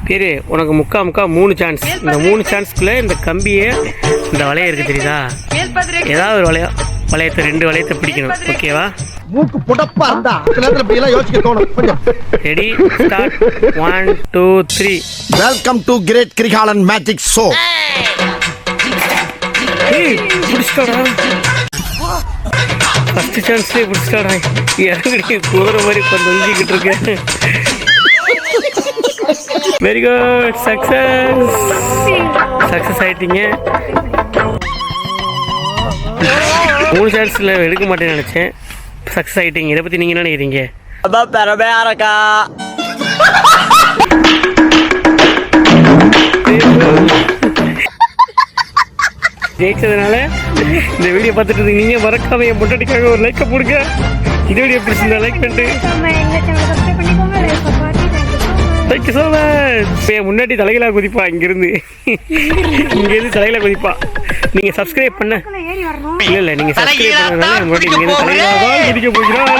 பேரு உனக்கு முக்கா 3 சான்ஸ். இந்த 3 சான்ஸ்க்குள்ள இந்த கம்பியை இந்த வளையம் இருக்கு தெரியுதா, ஏதாவது ஒரு வளையத்தை 2 வளையத்தை பிடிக்கணும். ஓகேவா? மூக்கு புடப்பா இருந்தா நேரத்துல போய் எல்லாம் யோசிக்க தோணும். கொஞ்சம் ready, start. 1 2 3. Welcome to great Kirikalan magic show. ஏய் புடிச்சாடா, ஃபர்ஸ்ட் சான்ஸ்லயே புடிச்சாடா. இறங்கடி குதிரை மாதிரி கொஞ்சம் நொஞ்சிக்கிட்டு இருக்கேன். வெரி குட், சக்சஸ் ஆயிட்டீங்க. 3 சான்ஸ்ல எடுக்க மாட்டேன்னு நினைச்சேன், சக்சஸ் ஆயிட்டீங்க. இதை பத்தி நீங்க என்ன நினைக்கிறீங்க? அதான் பெறமையா இருக்கா. ஜெயிச்சதுனால இந்த வீடியோ பார்த்துட்டு நீங்க மறக்காம என் பொண்டாட்டிக்காக ஒரு லைக்கை போடுங்க. இந்த வீடியோ பிடிச்சிருந்தா லைக் பண்ணிட்டு தேங்க்யூ ஸோ மச். முன்னாடி தலைகளா குதிப்பா, இங்கிருந்து தலைகளா குதிப்பா. நீங்க சப்ஸ்கிரைப் பண்ண இல்ல நீங்க சப்ஸ்கிரைப் பண்ணதுனால முன்னாடி இங்கிருந்து தலைகளா குதிக்க போகிறோம்.